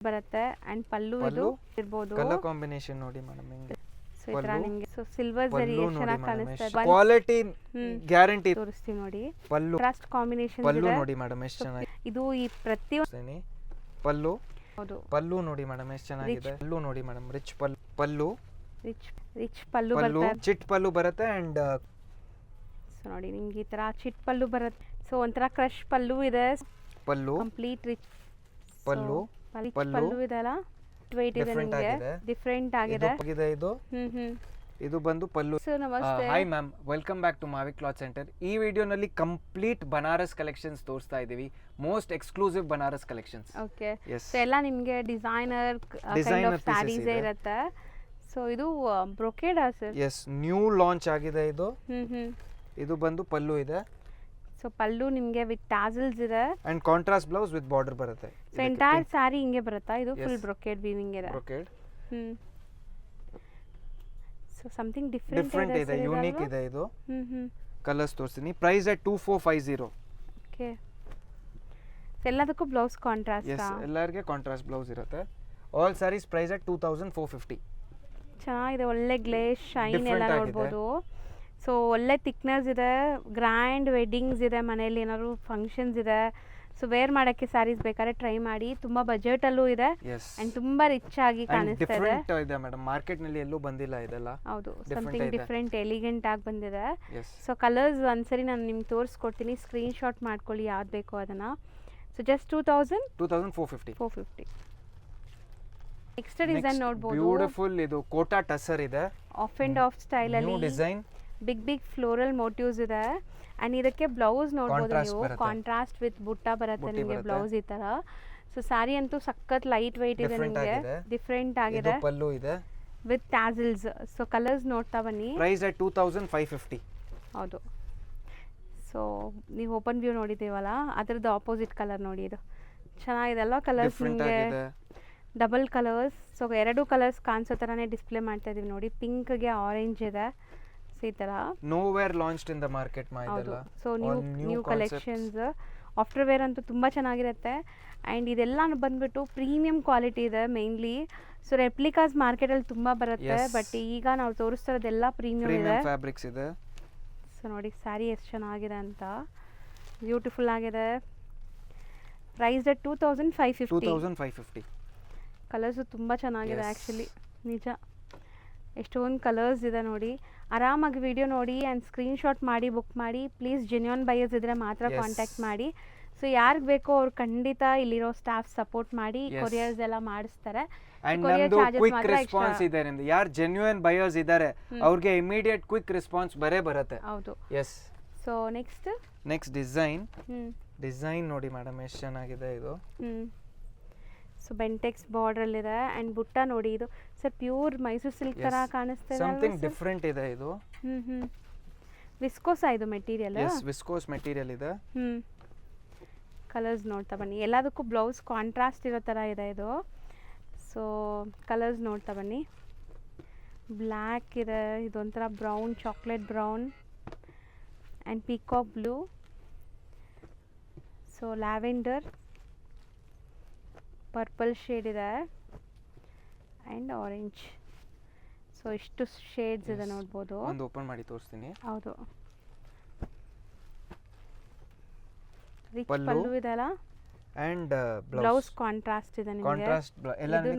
ಬರುತ್ತೆ ಅಂಡ್ ಪಲ್ಲು ಇದು ಇರಬಹುದು. ಕಲರ್ ಕಾಂಬಿನೇಷನ್ ನೋಡಿ ಮೇಡಂ ಹಿಂಗೆ. ಸೊ ಈ ತರ ನಿಮಗೆ ಸೊ ಸಿಲ್ವರ್ ಜರಿ ಚೆನ್ನಾಗಿ ಕಾಣಿಸ್ತಾ ಇದೆ. ಕ್ವಾಲಿಟಿ ಗ್ಯಾರಂಟಿ ತೋರಿಸ್ತೀನಿ ನೋಡಿ. ಪಲ್ಲು ಕಾಂಟ್ರಾಸ್ಟ್ ಕಾಂಬಿನೇಷನ್ ಪಲ್ಲು ನೋಡಿ ಮೇಡಂ ಎಷ್ಟು ಚೆನ್ನಾಗಿ. ಇದು ಈ ಪ್ರತಿಯೊಂದು ಪಲ್ಲು ಹೌದು ಪಲ್ಲು ನೋಡಿ ಮೇಡಂ ಎಷ್ಟು ಚೆನ್ನಾಗಿದೆ. ಪಲ್ಲು ನೋಡಿ ಮೇಡಂ ರಿಚ್ ಪಲ್ಲು ರಿಚ್ ಪಲ್ಲು ಬರುತ್ತೆ. ಚಿಟ್ ಪಲ್ಲು ಬರುತ್ತೆ ಅಂಡ್ ಸೊ ನೋಡಿ ನಿಮಗೆ ಈ ತರ ಚಿಟ್ ಪಲ್ಲು ಬರುತ್ತೆ. ಸೊ ಒಂಥರ ಕ್ರಶ್ ಪಲ್ಲು ಇದೆ. ಪಲ್ಲು ಕಂಪ್ಲೀಟ್ ರಿಚ್ ಪಲ್ಲು ಪಲ್ಲು ಇದೆಲ್ಲ ವೇಟ್ ಇದೆ ನಿಮಗೆ ಡಿಫರೆಂಟ್ ಆಗಿದೆ. ಇದು ಬಂದು pallu. So namaste. Hi ma'am, welcome back to Mavik cloth centre. ಈ ವಿಡಿಯೋನಲ್ಲಿ ಕಂಪ್ಲೀಟ್ ಬನಾರಸ್ ಕಲೆಕ್ಷನ್ಸ್ ತೋರಿಸ್ತಾ ಇದೀವಿ. Most exclusive Banaras collections. Okay. So ಎಲ್ಲ ನಿಮಗೆ ಡಿಸೈನರ್ ಕೈಂಡ್ ಆಫ್ ಸ್ಯಾರೀಸ್ ಇರುತ್ತೆ. ಸೊ ಇದು brocade sir. Yes, new launch ಆಗಿದೆ ಇದು. ಇದು ಬಂದು ಪಲ್ಲು ಇದೆ. ಸೊ ಪಲ್ಲು ನಿಮಗೆ ವಿತ್ ಟಾಸಲ್ಸ್ ಇದೆ and contrast blouse with border ಬರುತ್ತೆ. ಸೊ ಎಂಟೈರ್ ಸ್ಯಾರಿ ಹಿಂಗೆ ಬರುತ್ತಾ? ಇದು ಫುಲ್ ಬ್ರೊಕೇಡ್ ವೀವಿಂಗ್ ಇದೆ. ಬ್ರೊಕೇಡ್. ಸೊ ಸಮಥಿಂಗ್ ಡಿಫರೆಂಟ್ ಇದೆ, ಯೂನಿಕ್ ಇದೆ ಇದು. ಕಲರ್ಸ್ ತೋರಿಸ್ತೀನಿ. Price at 2450. ಓಕೆ. ಎಲ್ಲದಕ್ಕೂ ಬ್ಲೌಸ್ ಕಾಂಟ್ರಾಸ್ಟ್. ಎಸ್, ಎಲ್ಲರಿಗೆ ಕಾಂಟ್ರಾಸ್ಟ್ ಬ್ಲೌಸ್ ಇರುತ್ತೆ. All sarees price at 2450. ಚೆನ್ನಾಗಿದೆ, ಒಳ್ಳೆ ಗ್ಲೇಸ್ ಶೈನ್ ಎಲ್ಲ ನೋಡಬಹುದು. ಸೊ ಒಳ್ಳೆ ಥಿಕ್ನೆಸ್ ಇದೆ, ಗ್ರ್ಯಾಂಡ್ ವೆಡ್ಡಿಂಗ್ಸ್ ಇದೆ, ಮನೆಯಲ್ಲಿ ಏನಾದ್ರು ಫಂಕ್ಷನ್ಸ್ ಇದೆ. ಸೊ ವೇರ್ ಮಾಡೋಕ್ಕೆ ಸ್ಯಾರೀಸ್ ಬೇಕಾದ್ರೆ ಟ್ರೈ ಮಾಡಿ. ತುಂಬಾ ಬಜೆಟ್ ಅಲ್ಲೂ ಇದೆ ಅಂಡ್ ತುಂಬಾ ರಿಚ್ ಆಗಿ ಕಾಣಿಸ್ತಾ ಇದೆ. ಇದೆ ಮೇಡಂ, ಮಾರ್ಕೆಟ್ ನಲ್ಲಿ ಎಲ್ಲೂ ಬಂದಿಲ್ಲ ಇದೆಲ್ಲ. ಹೌದು, ಸಮಥಿಂಗ್ ಡಿಫರೆಂಟ್ ಎಲಿಗೆಂಟ್ ಆಗಿ ಬಂದಿದೆ. ಸೊ ಕಲರ್ಸ್ ಒಂದ್ಸರಿ ನಾನು ನಿಮ್ಗೆ ತೋರಿಸ್ಕೊಡ್ತೀನಿ, ಸ್ಕ್ರೀನ್ ಶಾಟ್ ಮಾಡ್ಕೊಳ್ಳಿ ಯಾವ್ದು ಬೇಕೋ ಅದನ್ನ. So just 2450. ನೆಕ್ಸ್ಟ್ ಡಿಸೈನ್ ನೋಡಬಹುದು. ಬ್ಯೂಟಿಫುಲ್, ಇದು ಕೋಟಾ ಟಸರ್ ಇದೆ. ಆಫ್ ಅಂಡ್ ಆಫ್ ಸ್ಟೈಲ್ ಅಲ್ಲಿ new design. Big floral motives ಇದೆ ಅಂಡ್ ಇದಕ್ಕೆ ಬ್ಲೌಸ್ ನೋಡಬಹುದು ನೀವು. ಕಾಂಟ್ರಾಸ್ಟ್ ವಿತ್ ಬುಟ್ಟ ಬರುತ್ತೆ ನಿಮಗೆ ಬ್ಲೌಸ್ ಈ ತರ. ಸೊ ಸಾರಿ ಅಂತೂ ಸಖತ್ ಲೈಟ್ ವೆಯ್ಟ್ ಇದೆ, ನಿಮಗೆ ಡಿಫರೆಂಟ್ ಆಗಿದೆ. ಪಲ್ಲು ಇದೆ ವಿತ್ ಟ್ಯಾಸಲ್ಸ್. ಸೊ ಕಲರ್ಸ್ ನೋಡ್ತಾ ಬನ್ನಿ. Price at 2550. ಹೌದು. ಸೊ ನೀವು ಓಪನ್ ವ್ಯೂ ನೋಡಿದ್ದೀವಲ್ಲ, ಅದರದ್ದು ಆಪೋಸಿಟ್ ಕಲರ್ ನೋಡಿ. ಇದು ಚೆನ್ನಾಗಿದೆ ಅಲ್ವಾ? ಕಲರ್ಸ್ ನಿಮಗೆ ಡಬಲ್ ಕಲರ್ಸ್. ಸೊ ಎರಡು ಕಲರ್ಸ್ ಕಾಣಿಸೋ ಥರನೇ ಡಿಸ್ಪ್ಲೇ ಮಾಡ್ತಾ ಇದೀವಿ ನೋಡಿ. ಪಿಂಕ್ಗೆ ಆರೆಂಜ್ ಇದೆ ಈ ತರ. Nowhere launched in the market ಇದೆಲ್ಲ. So new collections. After wear ಅಂತೂ ತುಂಬ ಚೆನ್ನಾಗಿರುತ್ತೆ ಆ್ಯಂಡ್ ಇದೆಲ್ಲ ಬಂದ್ಬಿಟ್ಟು ಪ್ರೀಮಿಯಂ ಕ್ವಾಲಿಟಿ ಇದೆ ಮೇನ್ಲಿ. ಸೊ ರೆಪ್ಲಿಕಾಸ್ ಮಾರ್ಕೆಟಲ್ಲಿ ತುಂಬ ಬರುತ್ತೆ, ಬಟ್ ಈಗ ನಾವು ತೋರಿಸ್ತಾ ಇರೋದೆಲ್ಲ ಪ್ರೀಮಿಯಂ ಇದೆ. ಫ್ಯಾಬ್ರಿಕ್ಸ್ ಇದೆ. ಸೊ ನೋಡಿ ಸ್ಯಾರಿ ಎಷ್ಟು ಚೆನ್ನಾಗಿದೆ ಅಂತ, ಬ್ಯೂಟಿಫುಲ್ ಆಗಿದೆ. Price at 2550. ಕಲರ್ಸು ತುಂಬ ಚೆನ್ನಾಗಿದೆ ಆ್ಯಕ್ಚುಲಿ, ನಿಜ. ಎಷ್ಟೊಂದು ಕಲರ್ಸ್ ಇದೆ ನೋಡಿ. ಆರಾಮಾಗಿ ವಿಡಿಯೋ ನೋಡಿ ಆ್ಯಂಡ್ ಸ್ಕ್ರೀನ್ ಶಾಟ್ ಮಾಡಿ ಬುಕ್ ಮಾಡಿ. ಪ್ಲೀಸ್ ಜೆನ್ಯೂನ್ ಬೈಯರ್ಸ್ ಇದ್ರೆ ಮಾತ್ರ ಕಾಂಟ್ಯಾಕ್ಟ್ ಮಾಡಿ. ಸೊ ಯಾರಿಗೆ ಬೇಕೋ ಅವ್ರು ಖಂಡಿತ ಇಲ್ಲಿರೋ ಸ್ಟಾಫ್ ಸಪೋರ್ಟ್ ಮಾಡಿ ಕೊರಿಯರ್ಸ್ ಎಲ್ಲ ಮಾಡಿಸ್ತಾರೆ. ಕ್ವಿಕ್ ರೆಸ್ಪಾನ್ಸ್ ಇದೆ ನಿಮ್ದು. ಯಾರು ಜೆನ್ಯೂನ್ ಬೈಯರ್ಸ್ ಇದ್ದಾರೆ ಅವ್ರಿಗೆ ಇಮಿಡಿಯೇಟ್ ಕ್ವಿಕ್ ರೆಸ್ಪಾನ್ಸ್ ಬರುತ್ತೆ. ಹೌದು. ಎಸ್. ಸೊ ನೆಕ್ಸ್ಟ್ ಡಿಸೈನ್ ನೋಡಿ ಮೇಡಮ್, ಎಷ್ಟು ಚೆನ್ನಾಗಿದೆ ಇದು. ಸೊ ಬೆಂಟೆಕ್ಸ್ ಬಾರ್ಡರ್ ಇದೆ ಅಂಡ್ ಬುಟ್ಟ ನೋಡಿ. ಇದು ಸರ್ ಪ್ಯೂರ್ ಮೈಸೂರು ಸಿಲ್ಕ್ ತರ ಕಾಣಿಸ್ತಾ ಇದೆ. ಸಮಥಿಂಗ್ ಡಿಫರೆಂಟ್ ಇದೆ ಇದು. ವಿಸ್ಕೋಸ್ ಇದು ಮೆಟೀರಿಯಲ್. ಎಸ್, ವಿಸ್ಕೋಸ್ ಮೆಟೀರಿಯಲ್ ಇದೆ. ಕಲರ್ಸ್ ನೋಡ್ತಾ ಬನ್ನಿ. ಎಲ್ಲದಕ್ಕೂ ಬ್ಲೌಸ್ ಕಾಂಟ್ರಾಸ್ಟ್ ಇರೋ ತರ ಇದೆ ಇದು. ಸೊ ಕಲರ್ಸ್ ನೋಡ್ತಾ ಬನ್ನಿ. ಬ್ಲ್ಯಾಕ್ ಇದೆ, ಇದೊಂಥರ brown, chocolate brown and peacock blue. So lavender, purple shade ಇದೆ ಆ್ಯಂಡ್ ಆರೆಂಜ್. ಸೊ ಇಷ್ಟು ಶೇಡ್ಸ್ ಇದೆ ನೋಡ್ಬೋದು. ಒಂದು ಓಪನ್ ಮಾಡಿ ತೋರಿಸ್ತೀನಿ. ಹೌದು. ರಿಚ್ ಪಲ್ಲು ಇದೆ ಅಲ್ಲ ಅಂಡ್ ಬ್ಲೌಸ್ ಕಾಂಟ್ರಾಸ್ಟ್ ಇದೆ ನಿಮಗೆ.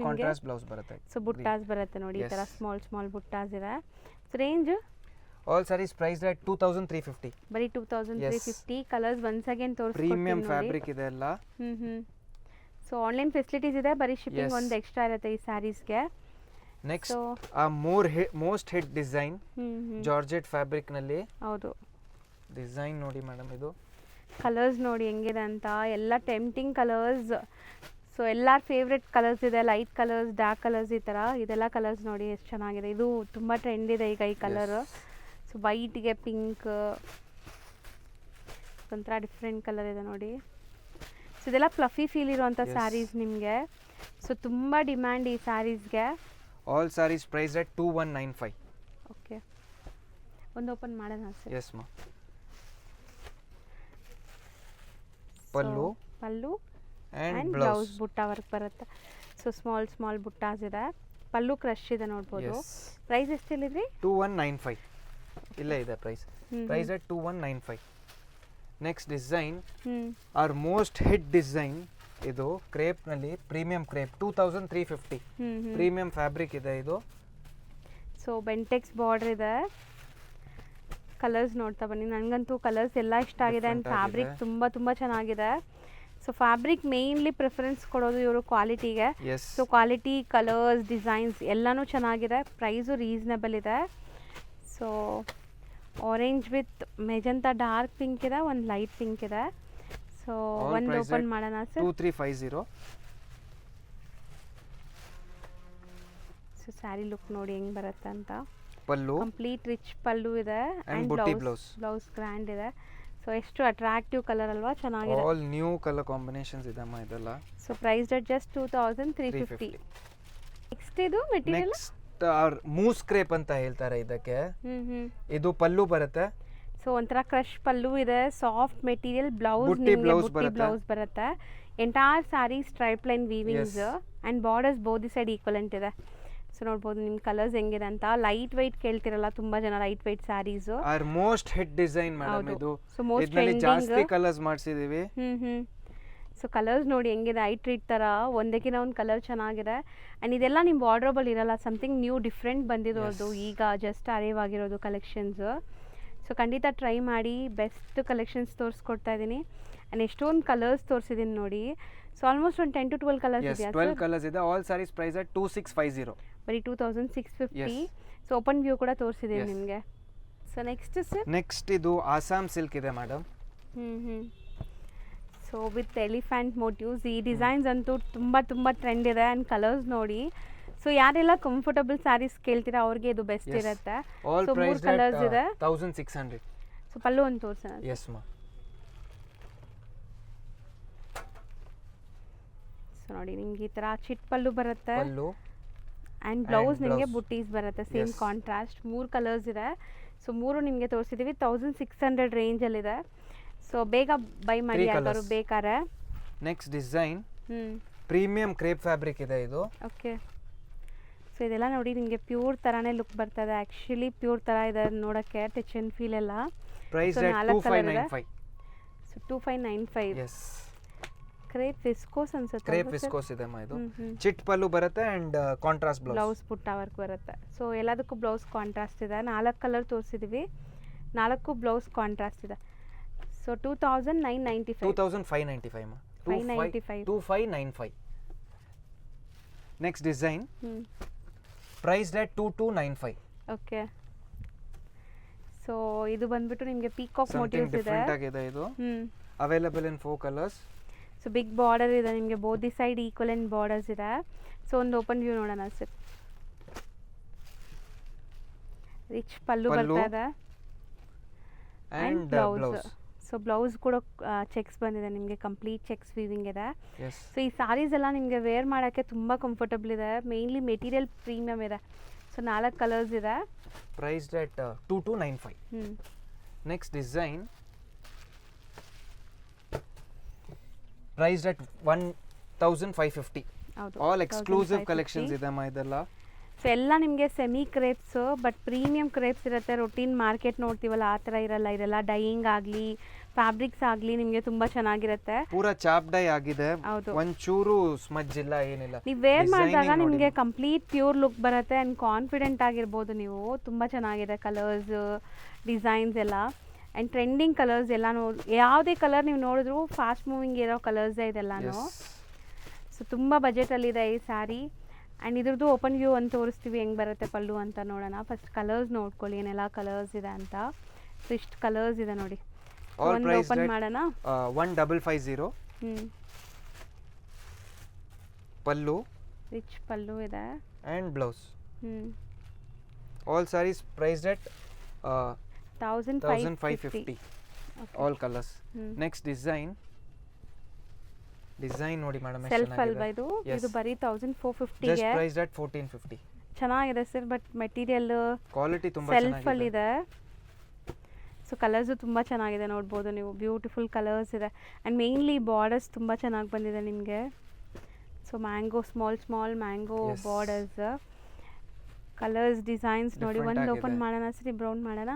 ಕಾಂಟ್ರಾಸ್ಟ್ ಬ್ಲೌಸ್ ಬರುತ್ತೆ. ಸೊ ಬುಟ್ಟಾಸ್ ಬರುತ್ತೆ ನೋಡಿ, ಈ ತರ ಸ್ಮಾಲ್ ಬುಟ್ಟಾಸ್ ಇದೆ. Range all sarees price at 2350. ಬರೀ 2350. ಕಲರ್ಸ್ ಒನ್ಸ್ ಅಗೇನ್ ತೋರಿಸ್ತೀನಿ. ಪ್ರೀಮಿಯಂ ಫ್ಯಾಬ್ರಿಕ್ ಇದೆ ಎಲ್ಲ. ಸೊ ಆನ್ಲೈನ್ ಫೆಸಿಲಿಟೀಸ್ ಇದೆ, ಬರೀ ಶಿಪ್ಪಿಂಗ್ ಒಂದು ಎಕ್ಸ್ಟ್ರಾ ಇರುತ್ತೆ ಈ ಸ್ಯಾರೀಸ್ಗೆ. Next most hit design georgette fabric ನಲ್ಲಿ. ಹೌದು. ಡಿಸೈನ್ ನೋಡಿ ಮೇಡಮ್, ಇದು ಕಲರ್ಸ್ ನೋಡಿ ಹೆಂಗಿದೆ ಅಂತ. ಎಲ್ಲ ಟೆಂಪ್ಟಿಂಗ್ ಕಲರ್ಸ್. ಸೊ ಎಲ್ಲರ ಫೇವ್ರೆಟ್ ಕಲರ್ಸ್ ಇದೆ, ಲೈಟ್ ಕಲರ್ಸ್, ಡಾರ್ಕ್ ಕಲರ್ಸ್, ಈ ಥರ ಇದೆಲ್ಲ ಕಲರ್ಸ್ ನೋಡಿ ಎಷ್ಟು ಚೆನ್ನಾಗಿದೆ. ಇದು ತುಂಬ ಟ್ರೆಂಡ್ ಇದೆ ಈಗ ಈ ಕಲರ್. ಸೊ ವೈಟ್ಗೆ ಪಿಂಕ್, ಒಂಥರ ಡಿಫ್ರೆಂಟ್ ಕಲರ್ ಇದೆ ನೋಡಿ. ಸೊ ಇದೆಲ್ಲ ಫ್ಲಫಿ ಫೀಲ್ ಇರುವಂಥ ಸ್ಯಾರೀಸ್ ನಿಮಗೆ. ಸೊ ತುಂಬ ಡಿಮ್ಯಾಂಡ್ ಈ ಸ್ಯಾರೀಸ್ಗೆ. All sarees price at 2195. Okay, ಒಂದು ಓಪನ್ ಮಾಡೋಣ sir. Yes ma'am. Pallu and blouse butta work ಬರುತ್ತೆ. ಸೊ ಸ್ಮಾಲ್ ಬುಟ್ಟಾಸ್ ಇದೆ, ಪಲ್ಲು ಕ್ರಶ್ ಇದೆ ನೋಡ್ಬೋದು. Yes. ಪ್ರೈಸ್ ಎಷ್ಟು ಹೇಳಿದ್ರಿ? 2195 ಇಲ್ಲೇ ಇದೆ price. Price at 2195. Next design are most hit design. ಇದು ಕ್ರೇಪ್ನಲ್ಲಿ ಪ್ರೀಮಿಯಂ ಕ್ರೇಪ್ 2350 ಪ್ರೀಮಿಯಂ ಫ್ಯಾಬ್ರಿಕ್ ಇದೆ ಇದು. ಸೊ ಬೆಂಟೆಕ್ಸ್ ಬಾರ್ಡರ್ ಇದೆ. ಕಲರ್ಸ್ ನೋಡ್ತಾ ಬನ್ನಿ, ನನಗಂತೂ ಕಲರ್ಸ್ ಎಲ್ಲ ಇಷ್ಟ ಆಗಿದೆ ಆ್ಯಂಡ್ ಫ್ಯಾಬ್ರಿಕ್ ತುಂಬ ಚೆನ್ನಾಗಿದೆ. ಸೊ ಫ್ಯಾಬ್ರಿಕ್ ಮೇಯ್ನ್ಲಿ ಪ್ರಿಫರೆನ್ಸ್ ಕೊಡೋದು ಇವರು ಕ್ವಾಲಿಟಿಗೆ. Yes. So quality, colours, designs ಎಲ್ಲನೂ ಚೆನ್ನಾಗಿದೆ, ಪ್ರೈಸು ರೀಸನಬಲ್ ಇದೆ. So orange with magenta dark pink ಇದೆ, ಒಂದು ಲೈಟ್ ಪಿಂಕ್ ಇದೆ. ಸೊ ಒಂದು ಓಪನ್ ಮಾಡೋಣ ಸರ್. 2350. ಸೊ ಸ್ಯಾರಿ ಲುಕ್ ನೋಡಿ ಹೆಂಗೆ ಬರುತ್ತೆ ಅಂತ. ಪಲ್ಲು ಕಂಪ್ಲೀಟ್ ರಿಚ್ ಪಲ್ಲು ಇದೆ And booty blouse. Blouse grand ಇದೆ. ಸೊ ಎಷ್ಟು ಅಟ್ರಾಕ್ಟಿವ್ ಕಲರ್ ಅಲ್ವಾ, ಚೆನ್ನಾಗಿದೆ. ಆಲ್ ನ್ಯೂ ಕಲರ್ ಕಾಂಬಿನೇಷನ್ಸ್ ಇದೆ ಅಮ್ಮ ಇದೆಲ್ಲ. So price at just 2350. Next ಇದು ಮೆಟೀರಿಯಲ್ ನೆಕ್ಸ್ಟ್ ಮೂಸ್ ಕ್ರೇಪ್ ಅಂತ ಹೇಳ್ತಾರೆ ಇದಕ್ಕೆ. ಇದು ಪಲ್ಲು ಬರುತ್ತೆ. ಸೊ ಒಂಥರ ಕ್ರಶ್ ಪಲ್ಲು ಇದೆ, ಸಾಫ್ಟ್ ಮೆಟೀರಿಯಲ್, ಬ್ಲೌಸ್ ಬುಟ್ಟಿ blouse ಬುಟ್ಟಿ ಬ್ಲೌಸ್ ಬರುತ್ತೆ. Entire sari stripe line weavings and borders ಬೋದಿ side equivalent ಇದೆ. ಸೊ ನೋಡ್ಬೋದು ನಿಮ್ಮ ಕಲರ್ಸ್ ಹೆಂಗಿದೆ ಅಂತ. ಲೈಟ್ ವೈಟ್ ಕೇಳ್ತಿರಲ್ಲ ತುಂಬ ಜನ, light white sarees. Are most hit design madam ಇದು. ಸೊ ಮೋಸ್ಟ್ ಇದರಲ್ಲಿ ಜಾಸ್ತಿ ಕಲರ್ಸ್ ಮಾಡಿಸಿದೀವಿ. ಸೊ ಕಲರ್ಸ್ ನೋಡಿ ಹೆಂಗಿದೆ, ಐ ಟ್ರೀಟ್ ಥರ ಒಂದಕ್ಕಿಂತ ಒಂದು ಕಲರ್ ಚೆನ್ನಾಗಿದೆ. ಆ್ಯಂಡ್ ಇದೆಲ್ಲ ನಿಮ್ಮ ವಾರ್ಡ್ರೋಬಲ್ ಇರಲ್ಲ, ಸಮಥಿಂಗ್ ನ್ಯೂ ಡಿಫ್ರೆಂಟ್ ಬಂದಿರೋದು, ಈಗ ಜಸ್ಟ್ ಅರೇವ್ ಆಗಿರೋದು ಕಲೆಕ್ಷನ್ಸ್. ಸೊ ಖಂಡಿತ ಟ್ರೈ ಮಾಡಿ, ಬೆಸ್ಟ್ ಕಲೆಕ್ಷನ್ಸ್ ತೋರಿಸ್ಕೊಡ್ತಾ ಇದ್ದೀನಿ. ಆ್ಯಂಡ್ ಎಷ್ಟೊಂದು ಕಲರ್ಸ್ ತೋರಿಸಿದ್ದೀನಿ ನೋಡಿ. ಸೊ ಆಲ್ಮೋಸ್ಟ್ ಒಂದು 10 to 12 ಕಲರ್ಸ್ Yes, ಇದೆಯಾ 12 ಕಲರ್ಸ್ ಇದೆ. All sarees price at 2650. ಬರೀ 2650. Yes. ಸೊ ಓಪನ್ ವ್ಯೂ ಕೂಡ ತೋರಿಸಿದ್ದೀನಿ Yes. ನಿಮಗೆ. So next sir. ನೆಕ್ಸ್ಟ್ ಇದು ಆಸಾಮ್ ಸಿಲ್ಕ್ ಇದೆ madam. So with elephant motives. ಈ ಡಿಸೈನ್ಸ್ ಅಂತೂ ತುಂಬ ಟ್ರೆಂಡ್ ಇದೆ. ಆ್ಯಂಡ್ ಕಲರ್ಸ್ ನೋಡಿ. ಸೊ ಯಾರೆಲ್ಲ ಕಂಫರ್ಟಬಲ್ ಸ್ಯಾರೀಸ್ ಕೇಳ್ತೀರಾ ಅವ್ರಿಗೆ ಇದು ಬೆಸ್ಟ್ Yes. ಇರುತ್ತೆ. ಆಲ್ ಸೊ ಪ್ರೈಸ್ 3 ಕಲರ್ಸ್ ಇದೆ. 1600. ಸೊ ಪಲ್ಲು ಒಂದು ತೋರಿಸೋಣ. ಎಸ್ ಮಾ. ಸೊ ನೋಡಿ ನಿಮ್ಗೆ ಈ ಥರ ಚಿಟ್ ಪಲ್ಲು ಬರುತ್ತೆ ಪಲ್ಲು ಆ್ಯಂಡ್ ಬ್ಲೌಸ್ And ನಿಮಗೆ blouse. ಬುಟ್ಟೀಸ್ ಬರುತ್ತೆ, ಸೇಮ್ Yes. ಕಾಂಟ್ರಾಸ್ಟ್. 3 ಕಲರ್ಸ್ ಇದೆ. ಸೊ 3 ನಿಮಗೆ ತೋರಿಸಿದ್ದೀವಿ, 1600 ರೇಂಜಲ್ಲಿದೆ. ಸೊ ಬೇಗ ಬೈ ಮಾಡಿ 3 ಯಾರು colours. ಬೇಕಾರೆ. Next design premium crepe fabric ಇದೆ ಇದು. ಓಕೆ. ಸೊ ಇದೆಲ್ಲ ನೋಡಿ ನಿಮಗೆ ಪ್ಯೂರ್ ಥರನೇ ಲುಕ್ ಬರ್ತದೆ. ಆ್ಯಕ್ಚುಲಿ ಪ್ಯೂರ್ ಥರ ಇದೆ ನೋಡೋಕ್ಕೆ, ಟಚ್ ಆ್ಯಂಡ್ ಫೀಲ್ ಎಲ್ಲ. ಪ್ರೈಸ್ So, ಅಟ್ 4 colour ಇದೆ. 2595. ಸೊ 2595. ಎಸ್. ಕ್ರೇಪ್ ವಿಸ್ಕೋಸ್ ಅನ್ಸುತ್ತೆ. ಕ್ರೇಪ್ ವಿಸ್ಕೋಸ್ ಇದೆ ಮಾ ಇದು. ಚಿಟ್ ಪಲ್ಲು ಬರುತ್ತೆ ಅಂಡ್ ಕಾಂಟ್ರಾಸ್ಟ್ ಬ್ಲೌಸ್. ಬ್ಲೌಸ್ ಪುಟ್ಟ ವರ್ಕ್ ಬರುತ್ತೆ. ಸೊ ಎಲ್ಲದಕ್ಕೂ ಬ್ಲೌಸ್ ಕಾಂಟ್ರಾಸ್ಟ್ ಇದೆ. 4 ಕಲರ್ ತೋರಿಸಿದ್ದೀವಿ, 4 ಬ್ಲೌಸ್ ಕಾಂಟ್ರಾಸ್ಟ್ ಇದೆ. ಸೊ 2995. 2595 ಮಾ. 595. 2595. Next design price at 2295. Okay. So ಇದು ಬಂದ್ಬಿಟ್ಟು ನಿಮಗೆ ಪೀಕಾಕ್ ಸಮಥಿಂಗ್ ಮೋಟಿವ್ಸ್ ಇದೆ. ಡಿಫರೆಂಟ್ ಆಗಿದೆ ಇದು. Available in 4 colours. So big border ಇದೆ ನಿಮಗೆ, ಬೋದಿ ಸೈಡ್ ಈಕ್ವಲೆಂಟ್ ಬಾರ್ಡರ್ಸ್ ಇದೆ. ಸೊ ಒಂದು ಓಪನ್ ವ್ಯೂ ನೋಡೋಣ ಸರ್. ರಿಚ್ ಪಲ್ಲು ಬರ್ತಾ ಇದೆ and and blouse. Blouse. So blouse ಕೂಡ ಚೆಕ್ಸ್ ಬಂದಿದೆ ನಿಮಗೆ, ಕಂಪ್ಲೀಟ್ ಚೆಕ್ಸ್ ವೀವಿಂಗ್ ಇದೆ. ಎಸ್. ಸೊ ಈ ಸ್ಯಾರೀಸ್ ಎಲ್ಲ ನಿಮಗೆ ವೇರ್ ಮಾಡೋಕ್ಕೆ ತುಂಬ ಕಂಫರ್ಟಬಲ್ ಇದೆ. ಮೇಯ್ನ್ಲಿ ಮೆಟೀರಿಯಲ್ ಪ್ರೀಮಿಯಮ್ ಇದೆ. ಸೊ 4 ಕಲರ್ಸ್ ಇದೆ. Price at 2295. Next design price at 1550. ಹೌದು, ಆಲ್ ಎಕ್ಸ್ಕ್ಲೂಸಿವ್ 1550. ಕಲೆಕ್ಷನ್ಸ್ ಇದೆ ಮಾ ಇದೆಲ್ಲ. ಸೊ ಎಲ್ಲ ನಿಮಗೆ ಸೆಮಿ ಕ್ರೇಪ್ಸು, ಬಟ್ ಪ್ರೀಮಿಯಂ ಕ್ರೇಪ್ಸ್ ಇರುತ್ತೆ. ರೊಟೀನ್ ಮಾರ್ಕೆಟ್ ನೋಡ್ತೀವಲ್ಲ ಆ ಥರ ಇರಲ್ಲ. ಇದೆಲ್ಲ ಡೈಯಿಂಗ್ ಆಗಲಿ ಫ್ಯಾಬ್ರಿಕ್ಸ್ ಆಗಲಿ ನಿಮಗೆ ತುಂಬ ಚೆನ್ನಾಗಿರುತ್ತೆ. ಪೂರ ಚಾಪ್ ಡೈ ಆಗಿದೆ, ಹೌದು. ಒಂಚೂರು ಸ್ಮಜ್ ಇಲ್ಲ, ಏನಿಲ್ಲ. ನೀವು ವೇರ್ ಮಾಡಿದಾಗ Designing ನೋಡಿ. ನಿಮಗೆ ಕಂಪ್ಲೀಟ್ ಪ್ಯೂರ್ ಲುಕ್ ಬರುತ್ತೆ ಆ್ಯಂಡ್ ಕಾನ್ಫಿಡೆಂಟ್ ಆಗಿರ್ಬೋದು ನೀವು. ತುಂಬ ಚೆನ್ನಾಗಿದೆ ಕಲರ್ಸ್, ಡಿಸೈನ್ಸ್ ಎಲ್ಲ. ಆ್ಯಂಡ್ ಟ್ರೆಂಡಿಂಗ್ ಕಲರ್ಸ್ ಎಲ್ಲ ಯಾವುದೇ ಕಲರ್ ನೀವು ನೋಡಿದ್ರು ಫಾಸ್ಟ್ ಮೂವಿಂಗ್ ಇರೋ ಕಲರ್ಸೇ ಇದೆಲ್ಲನೂ. Yes. ಸೊ ತುಂಬ ಬಜೆಟಲ್ಲಿದೆ ಈ ಸ್ಯಾರಿ. ಆ್ಯಂಡ್ ಇದ್ರದ್ದು ಓಪನ್ ವ್ಯೂ ಅಂತ ತೋರಿಸ್ತೀವಿ ಹೆಂಗೆ ಬರುತ್ತೆ ಪಲ್ಲು ಅಂತ ನೋಡೋಣ. ಫಸ್ಟ್ ಕಲರ್ಸ್ ನೋಡ್ಕೊಳ್ಳಿ ಏನೆಲ್ಲ ಕಲರ್ಸ್ ಇದೆ ಅಂತ. ಸೊ ಇಷ್ಟು ಕಲರ್ಸ್ ಇದೆ ನೋಡಿ. All ಒಂದು priced ಓಪನ್ at ಮಾಡೋಣ. 1550. ಪಲ್ಲು ರಿಚ್ ಪಲ್ಲು ಇದೆ. and blouse. All sarees priced at 1550. All colors. Next design ನೋಡಿ ಮೇಡಮ್, ಸೆಲ್ಫ್ ಅಲ್ವಾ ಇದು? ಇದು ಬರೀ 1450 ಜಸ್ಟ್ ಗೆ ಪ್ರೈಸ್ಡ್ ಅಟ್ 1450. ಚೆನ್ನಾಗಿದೆ ಸರ್, ಬಟ್ ಮೆಟೀರಿಯಲ್ ಕ್ವಾಲಿಟಿ ತುಂಬಾ ಸೆಲ್ಫ್ ಅಲ್ಲಿ ಚೆನ್ನಾಗಿದೆ. ಇದೆ. ಸೊ ಕಲರ್ಸು ತುಂಬ ಚೆನ್ನಾಗಿದೆ ನೋಡ್ಬೋದು ನೀವು, ಬ್ಯೂಟಿಫುಲ್ ಕಲರ್ಸ್ ಇದೆ. ಆ್ಯಂಡ್ ಮೇಯ್ನ್ಲಿ ಬಾರ್ಡರ್ಸ್ ತುಂಬ ಚೆನ್ನಾಗಿ ಬಂದಿದೆ ನಿಮಗೆ. So mango small mango Yes. Borders, colours designs ನೋಡಿ. Different ಒಂದು ಓಪನ್ ಆಗಿದೆ. ಮಾಡೋಣ ಸರಿ, ಬ್ರೌನ್ ಮಾಡೋಣ.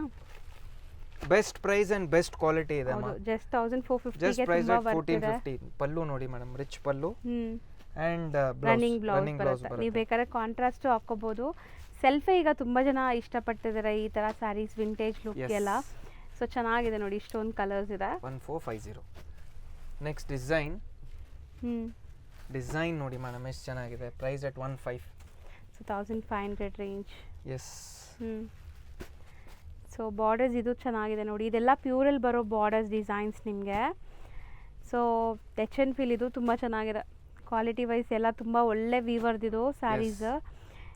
Best price and best quality ಇದೆ ಹೌದು, ಅಮ್ಮ. ಜಸ್ಟ್ 1450 ಜಸ್ಟ್ ಗೆ ಪ್ರೈಸ್ ತುಂಬಾ ಅಟ್ ಬರ್ತಿದೆ. 1450. ಪಲ್ಲು ನೋಡಿ madam, rich pallu hmm and running blouse running blouse ಬರುತ್ತೆ. ನೀವು ಬರುತ್ತೆ. ಬೇಕಾದ್ರೆ ಕಾಂಟ್ರಾಸ್ಟ್ ಹಾಕೋಬಹುದು. ಸೆಲ್ಫೇ ಈಗ ತುಂಬಾ ಜನ ಇಷ್ಟಪಡ್ತಿದ್ದಾರೆ ಈ ತರ ಸ್ಯಾರೀಸ್, ವಿಂಟೇಜ್ ಲುಕ್ Yes. ಎಲ್ಲ. ಸೊ ಚೆನ್ನಾಗಿದೆ ನೋಡಿ, ಇಷ್ಟೊಂದು ಕಲರ್ಸ್ ಇದೆ. 1450. ನೆಕ್ಸ್ಟ್ ಡಿಸೈನ್ ಹ್ಮ್ ನೋಡಿ ಮೇಡಮ್ ಎಷ್ಟು ಚೆನ್ನಾಗಿದೆ. Price at 15. So 1500 range. Yes. Hmm so borders ಇದು ಚೆನ್ನಾಗಿದೆ ನೋಡಿ. ಇದೆಲ್ಲ ಪ್ಯೂರಲ್ಲಿ ಬರೋ ಬಾರ್ಡರ್ಸ್ ಡಿಸೈನ್ಸ್ ನಿಮಗೆ. ಸೊ ಟಚ್ ಆ್ಯಂಡ್ ಫೀಲ್ ಇದು ತುಂಬ ಚೆನ್ನಾಗಿದೆ. ಕ್ವಾಲಿಟಿ ವೈಸ್ ಎಲ್ಲ ತುಂಬ ಒಳ್ಳೆ ವೀವರ್ದಿದು ಸ್ಯಾರೀಸ್.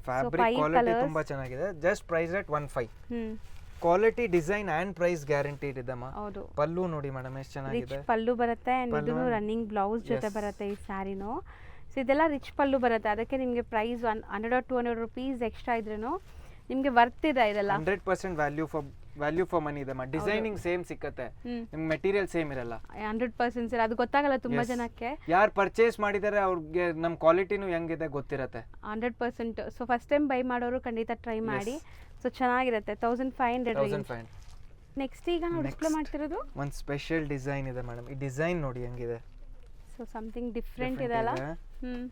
Fabric 5 quality colours. ತುಂಬಾ ಚೆನ್ನಾಗಿದೆ. Just price at 15. Hmm quality, design and price guaranteed ಇದಮ್ಮ. ಹೌದು, ಪಲ್ಲು ನೋಡಿ ಮೇಡಮ್ ಎಷ್ಟು ರಿಚ್ ಚೆನ್ನಾಗಿದೆ. ಪಲ್ಲು ಬರುತ್ತೆ ಆ್ಯಂಡ್ ಪಲ್ಲು ಇದು and- ರನ್ನಿಂಗ್ ಬ್ಲೌಸ್ ಜೊತೆ Yes. ಬರುತ್ತೆ ಈ ಸ್ಯಾರಿನೂ. ಸೊ ಇದೆಲ್ಲ ರಿಚ್ ಪಲ್ಲು ಬರುತ್ತೆ, ಅದಕ್ಕೆ ನಿಮಗೆ ಪ್ರೈಸ್ 100 or 200 ರುಪೀಸ್ ಎಕ್ಸ್ಟ್ರಾ ಇದ್ರೂ ನಿಮಗೆ ವರ್ತ್ ಇದೆ ಇದೆಲ್ಲ. 100% ವ್ಯಾಲ್ಯೂ ಫಾರ್ ಮನಿ ಇದಮ್ಮ. ಡಿಸೈನಿಂಗ್ ಸೇಮ್ ಸಿಕ್ಕತ್ತೆ, ಹ್ಮ್ ನಿಮ್ಗೆ ಮೆಟೀರಿಯಲ್ ಸೇಮ್ ಇರಲ್ಲ. 100% ಸರ್, ಅದು ಗೊತ್ತಾಗಲ್ಲ ತುಂಬ Yes. ಜನಕ್ಕೆ. ಯಾರು ಪರ್ಚೇಸ್ ಮಾಡಿದ್ದಾರೆ ಅವ್ರಿಗೆ ನಮ್ಮ ಕ್ವಾಲಿಟಿನೂ ಹೆಂಗಿದೆ ಗೊತ್ತಿರತ್ತೆ. 100%. ಸೊ ಫಸ್ಟ್ ಟೈಮ್ ಬೈ ಮಾಡೋರು ಖಂಡಿತ ಟ್ರೈ ಮಾಡಿ. ಸೊ ಚೆನ್ನಾಗಿರುತ್ತೆ. 1500 ರೇಂಜ್. 1500. ನೆಕ್ಸ್ಟ್ ಈಗ ನಾವು ಡಿಸ್ಪ್ಲೇ Next. ಮಾಡ್ತಿರೋದು ಒಂದು ಸ್ಪೆಷಲ್ ಡಿಸೈನ್ ಇದೆ ಮೇಡಮ್. ಈ ಡಿಸೈನ್ ನೋಡಿ ಹೆಂಗಿದೆ. ಸೊ ಸಮಥಿಂಗ್ ಡಿಫ್ರೆಂಟ್ Different ಇದೆ ಅಲ್ಲ. ಇದೆ. ಹ್ಮ್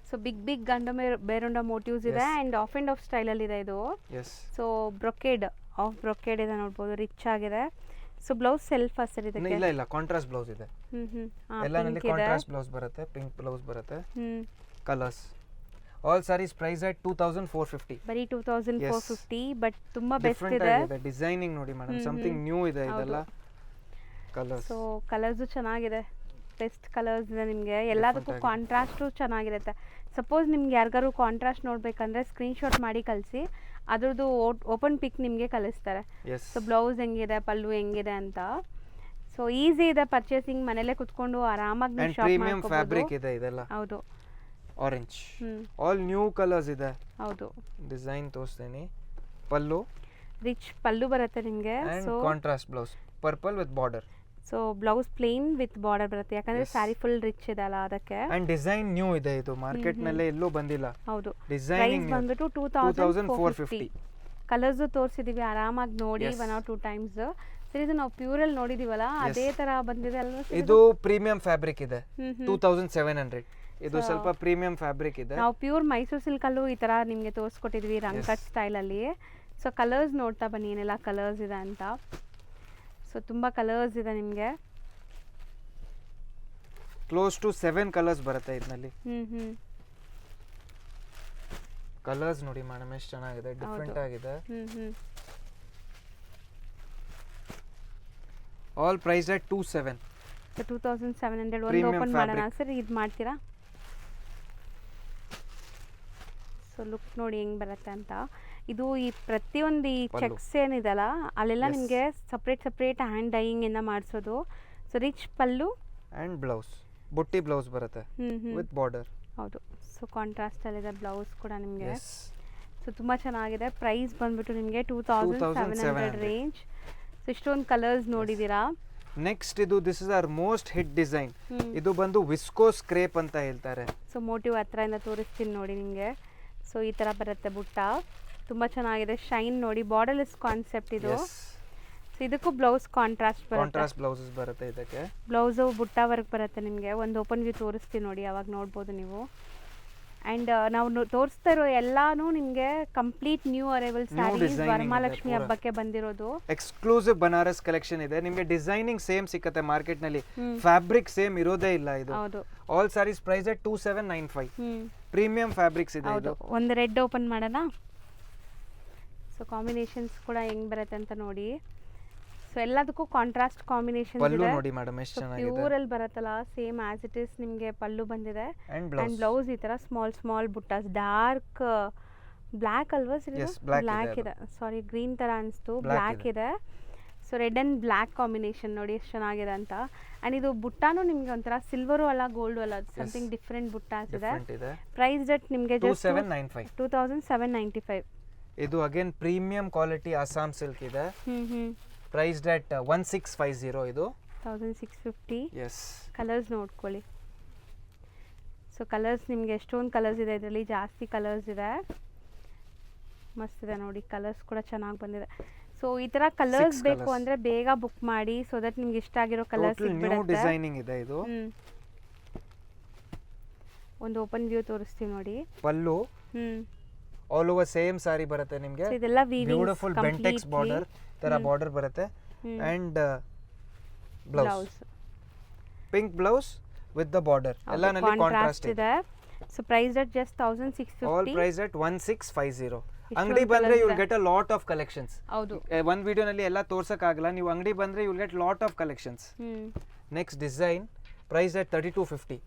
ಸೊ ಬಿಗ್ ಗಂಡ ಬೇರೊಂಡ ಮೋಟಿವ್ಸ್ ಇದೆ Yes. ಆ್ಯಂಡ್ ಆಫ್ ಸ್ಟೈಲಲ್ಲಿ ಇದೆ ಇದು. ಎಸ್. ಸೊ ಬ್ರೊಕೇಡ್ ಇದೆ ನೋಡ್ಬೋದು, ರಿಚ್ ಆಗಿದೆ. ಸೊ ಬ್ಲೌಸ್ ಸೆಲ್ಫ್ ಸರ್ ಇದಕ್ಕೆ. ಇಲ್ಲ ಕಾಂಟ್ರಾಸ್ಟ್ ಬ್ಲೌಸ್ ಇದೆ. ಎಲ್ಲಾನಲ್ಲಿ ಪಿಂಕ್ ಇದೆ. ಕಾಂಟ್ರಾಸ್ಟ್ ಬ್ಲೌಸ್ ಬರುತ್ತೆ, ಪಿಂಕ್ ಬ್ಲೌಸ್ ಬರುತ್ತೆ. Hmm colours. All sarees price at 2450. ಬರೀ 2450, ಬಟ್ ತುಂಬಾ ಬೆಸ್ಟ್ ಡಿಫ್ರೆಂಟ್ ಇದೆ. ಆಗಿದೆ. ಡಿಸೈನಿಂಗ್ ನೋಡಿ ಮೇಡಮ್, ಸಮಥಿಂಗ್ ನ್ಯೂ ಇದೆ ಇದೆಲ್ಲ. ಕಲರ್ಸ್. ಸೊ ಕಲರ್ಸು ಚೆನ್ನಾಗಿದೆ, ಬೆಸ್ಟ್ ಕಲರ್ಸ್ ಇದೆ ನಿಮಗೆ. ಎಲ್ಲದಕ್ಕೂ ಆಗಿದೆ. ಕಾಂಟ್ರಾಸ್ಟು ಚೆನ್ನಾಗಿರುತ್ತೆ. ಸಪೋಸ್ ನಿಮ್ಗೆ ಯಾರಿಗಾರು ಕಾಂಟ್ರಾಸ್ಟ್ ನೋಡಬೇಕಂದ್ರೆ ಸ್ಕ್ರೀನ್ಶಾಟ್ ಮಾಡಿ ಕಳಿಸಿ, ಅದ್ರದ್ದು ಓಪನ್ ಪಿಕ್ ನಿಮಗೆ ಕಳಿಸ್ತಾರೆ. ಎಸ್. ಸೊ ಬ್ಲೌಸ್ ಹೆಂಗಿದೆ, ಪಲ್ಲು ಹೆಂಗಿದೆ ಅಂತ. ಸೊ ಈಸಿ ಇದೆ ಪರ್ಚೇಸಿಂಗ್, ಮನೇಲೆ ಕುತ್ಕೊಂಡು ಆರಾಮಾಗಿ ನೀವು ಅಂಡ್ ಶಾಪ್ ಪ್ರೀಮಿಯಂ ಮಾಡ್ಕೋಬಹುದು. ಫ್ಯಾಬ್ರಿಕ್ ಇದೆ ಇದೆಲ್ಲ. ಹೌದು. ಆರೆಂಜ್. ಹ್ಮ್ ಆಲ್ ನ್ಯೂ ಕಲರ್ಸ್ ಇದೆ. ಹೌದು, ಡಿಸೈನ್ ತೋರಿಸ್ತೀನಿ. ಪಲ್ಲು ರಿಚ್ ಪಲ್ಲು ಬರುತ್ತೆ ನಿಮಗೆ. And so contrast blouse, purple with border. So blouse plain with border ಬರುತ್ತೆ, ಯಾಕಂದ್ರೆ Yes. ಸ್ಯಾರಿ ಫುಲ್ ರಿಚ್ ಇದೆ ಅಲ್ಲ ಅದಕ್ಕೆ. ಅಂಡ್ ಡಿಸೈನ್ ನ್ಯೂ ಇದೆ ಇದು, ಮಾರ್ಕೆಟ್ ನಲ್ಲೇ ಎಲ್ಲೂ ಬಂದಿಲ್ಲ. ಹೌದು. ಪ್ರೈಸ್ ಡಿಸೈನಿಂಗ್ ಬಂದ್ಬಿಟ್ಟು 2450. ಕಲರ್ಸು ತೋರಿಸಿದೀವಿ, ಆರಾಮಾಗಿ ನೋಡಿ Yes. 1 or 2 times. ಸರಿ, ಇದು ನಾವು ಪ್ಯೂರಲ್ಲಿ ನೋಡಿದೀವಲ್ಲ, ಅದೇ ತರ ಬಂದಿದೆ ಅಲ್ವಾ sir ಇದು ಪ್ರೀಮಿಯಂ ಫ್ಯಾಬ್ರಿಕ್ ಇದೆ. ಹ್ಮ್ ಹ್ಮ್. 2700. ಇದು So- ಸ್ವಲ್ಪ ಪ್ರೀಮಿಯಂ ಫ್ಯಾಬ್ರಿಕ್ ಇದೆ. ನಾವು ಪ್ಯೂರ್ ಮೈಸೂರು ಸಿಲ್ಕಲ್ಲೂ ಈ ತರ ನಿಮಗೆ ತೋರಿಸ್ಕೊಟ್ಟಿದ್ವಿ, ರಂಕಟ್ ಸ್ಟೈಲಲ್ಲಿ. ಸೊ ಕಲರ್ಸ್ ನೋಡ್ತಾ ಬನ್ನಿ ಏನೆಲ್ಲ ಕಲರ್ಸ್ ಇದೆ ಅಂತ. ಸೊ ತುಂಬ ಕಲರ್ಸ್ ಇದೆ ನಿಮಗೆ. ಕ್ಲೋಸ್ ಟು 7 ಕಲರ್ಸ್ ಬರುತ್ತೆ ಇದರಲ್ಲಿ. ಹ್ಮ್ ಕಲರ್ಸ್ ನೋಡಿ ಮೇಡಮ್ ಎಷ್ಟು ಚೆನ್ನಾಗಿದೆ, ಡಿಫ್ರೆಂಟ್ ಆಗಿದೆ. ಹ್ಮ್ ಆಲ್ ಪ್ರೈಸ್ ಅಟ್ 27. ಸೊ 2700. ಒಂದು Premium ಓಪನ್ ಮಾಡೋಣ fabric. ಸರ್, ಇದು ಮಾಡ್ತೀರಾ? ಸೊ ಲುಕ್ ನೋಡಿ ಹೆಂಗ್ ಬರುತ್ತೆ ಅಂತ. ಇದು ಈ ಪ್ರತಿಯೊಂದು ಈ ಪಲ್ಲು. ಚೆಕ್ಸ್ ಏನಿದೆಲ್ಲ ಅಲ್ಲೆಲ್ಲ Yes. ನಿಮಗೆ ಸಪ್ರೇಟ್ ಹ್ಯಾಂಡ್ ಡೈಯಿಂಗ್ ಇಂದ ಮಾಡಿಸೋದು. So rich pallu and blouse, ಬುಟ್ಟಿ ಬ್ಲೌಸ್ ಬರುತ್ತೆ ಹ್ಮ್ ವಿತ್ ಬಾರ್ಡರ್. ಹೌದು. ಸೊ ಕಾಂಟ್ರಾಸ್ಟ್ ಅಲ್ಲಿದೆ ಬ್ಲೌಸ್ ಕೂಡ ನಿಮಗೆ. ಎಸ್. ಸೊ ತುಂಬ ಚೆನ್ನಾಗಿದೆ. ಪ್ರೈಸ್ ಬಂದ್ಬಿಟ್ಟು ನಿಮಗೆ 2700 ರೇಂಜ್. ಸೊ ಇಷ್ಟೊಂದು ಕಲರ್ಸ್ ನೋಡಿದ್ದೀರಾ. ನೆಕ್ಸ್ಟ್ ಇದು this is our most hit design. Hmm. ಇದು ಬಂದು ವಿಸ್ಕೋಸ್ ಕ್ರೇಪ್ ಅಂತ ಹೇಳ್ತಾರೆ. ಸೊ ಮೋಟಿವ್ ಹತ್ರದಿಂದ ತೋರಿಸ್ತೀನಿ ನೋಡಿ ನಿಮಗೆ. ಸೊ ಈ ಥರ ಬರುತ್ತೆ ಬುಟ್ಟ, ತುಂಬ ಚೆನ್ನಾಗಿದೆ. ಶೈನ್ ನೋಡಿ, ಬಾರ್ಡರ್ಲೆಸ್ ಕಾನ್ಸೆಪ್ಟ್ ಇದು. ಎಸ್. ಸೊ ಇದಕ್ಕೂ ಬ್ಲೌಸ್ ಕಾಂಟ್ರಾಸ್ಟ್ ಬರುತ್ತೆ. ಕಾಂಟ್ರಾಸ್ಟ್ ಬ್ಲೌಸಸ್ ಬರುತ್ತೆ ಇದಕ್ಕೆ. ಬ್ಲೌಸು ಬುಟ್ಟ ವರ್ಕ್ ಬರುತ್ತೆ ನಿಮಗೆ. ಒಂದು ಓಪನ್ ವ್ಯೂ ತೋರಿಸ್ತೀನಿ ನೋಡಿ, ಅವಾಗ ನೋಡ್ಬೋದು ನೀವು. ಆ್ಯಂಡ್ ನಾವು ತೋರಿಸ್ತಾ ಇರೋ ಎಲ್ಲಾನು ನಿಮಗೆ complete new arrival sarees, designing Varamahalakshmi ಇದೆ ಪೂರ. ಹಬ್ಬಕ್ಕೆ ಬಂದಿರೋದು. ಎಕ್ಸ್ಕ್ಲೂಸಿವ್ ಬನಾರಸ್ ಕಲೆಕ್ಷನ್ ಇದೆ. ನಿಮಗೆ ಡಿಸೈನಿಂಗ್ ಸೇಮ್ ಸಿಕ್ಕತ್ತೆ ಮಾರ್ಕೆಟ್ ನಲ್ಲಿ, ಹ್ಮ್. ಫ್ಯಾಬ್ರಿಕ್ ಸೇಮ್ ಇರೋದೇ ಇಲ್ಲ ಇದು. ಹೌದು. All sarees price at 2795. Premium fabrics ಇದೆ ಹೌದು. ಇದು. ಒಂದು ರೆಡ್ ಓಪನ್ ಮಾಡೋಣ. ಸೊ ಕಾಂಬಿನೇಷನ್ಸ್ ಕೂಡ ಹೆಂಗ್ ಬರುತ್ತೆ ಅಂತ ನೋಡಿ. ಸೊ ಎಲ್ಲದಕ್ಕೂ ಕಾಂಟ್ರಾಸ್ಟ್ ಕಾಂಬಿನೇಷನ್ ಪಲ್ಲು ಇದೆ. ನೋಡಿ ಮೇಡಮ್ ಎಷ್ಟು ಚೆನ್ನಾಗಿದೆ. ಪ್ಯೂರ್ ಅಲ್ಲಿ ಬರುತ್ತಲ್ಲ, ಸೇಮ್ ಆಸ್ ಇಟ್ ಇಸ್ ನಿಮಗೆ ಪಲ್ಲು ಬಂದಿದೆ. And and blouse. ಬ್ಲೌಸ್ ಈ ತರ ಸ್ಮಾಲ್ ಬುಟ್ಟಾಸ್, ಡಾರ್ಕ್ ಬ್ಲ್ಯಾಕ್ ಅಲ್ವಾ ಸರ್? Yes, black ಬ್ಲ್ಯಾಕ್ ಇದೆ ಇದೆ, ಸಾರಿ ಗ್ರೀನ್ ತರ ಅನಿಸ್ತು, Black ಬ್ಲ್ಯಾಕ್ ಇದೆ. So red and black combination ನೋಡಿ ಎಷ್ಟು ಚೆನ್ನಾಗಿದೆ ಅಂತ. ಅಂಡ್ ಇದು ಬುಟ್ಟಾನು ನಿಮಗೆ ಒಂಥರ ಸಿಲ್ವರು ಅಲ್ಲ, ಗೋಲ್ಡು ಅಲ್ಲ, ಸಮಥಿಂಗ್ ಡಿಫ್ರೆಂಟ್ ಬುಟ್ಟಾಸ್ ಇದೆ. ಡಿಫರೆಂಟ್ ಇದೆ. ಪ್ರೈಸ್ ಡಟ್ ನಿಮಗೆ ಜಸ್ಟ್ 2795. 2795. ಇದು again premium quality Assam silk ಇದೆ. ಪ್ರೈಸ್ ಅಟ್ 1650 ಇದು. 1650. ಎಸ್. ಕಲರ್ಸ್ ನೋಡ್ಕೊಳ್ಳಿ. ಸೊ ಕಲರ್ಸ್ ನಿಮಗೆ ಎಷ್ಟೊಂದು ಕಲರ್ಸ್ ಇದೆ ಇದರಲ್ಲಿ, ಜಾಸ್ತಿ ಕಲರ್ಸ್ ಇದೆ. ಮಸ್ತ್ ಇದೆ ನೋಡಿ, ಕಲರ್ಸ್ ಕೂಡ ಚೆನ್ನಾಗಿ ಬಂದಿದೆ. ಸೊ ಈ ಥರ ಕಲರ್ಸ್ ಬೇಕು ಅಂದರೆ ಬೇಗ ಬುಕ್ ಮಾಡಿ, ಸೊ ದಟ್ ನಿಮ್ಗೆ ಇಷ್ಟ ಆಗಿರೋ ಕಲರ್ಸ್ ನ್ಯೂ ಡಿಸೈನಿಂಗ್ ಇದೆ ಇದು. ಒಂದು ಓಪನ್ ವ್ಯೂ ತೋರಿಸ್ತೀವಿ ನೋಡಿ. Pallu all over same saree ಬರುತ್ತೆ ನಿಮಗೆ. ಇದೆಲ್ಲ ಬ್ಯೂಟಿಫುಲ್ ಬೆಂಟೆಕ್ಸ್ ಬಾರ್ಡರ್ ತರ ಬಾರ್ಡರ್ ಬರುತ್ತೆ. And blouse pink blouse with the border ಎಲ್ಲ ನಲ್ಲಿ ಕಾಂಟ್ರಾಸ್ಟ್ ಇದೆ. So price at just 1650. All price at 1650. ಅಂಗಡಿ ಬಂದ್ರೆ you will get a lot of collections. ಹೌದು, ಒಂದು ವಿಡಿಯೋ ನಲ್ಲಿ ಎಲ್ಲ ತೋರ್ಸಕ್ ಆಗಲ್ಲ, ನೀವು ಅಂಗಡಿ ಬಂದ್ರೆ you will get lot of collections. Next design price at 3250.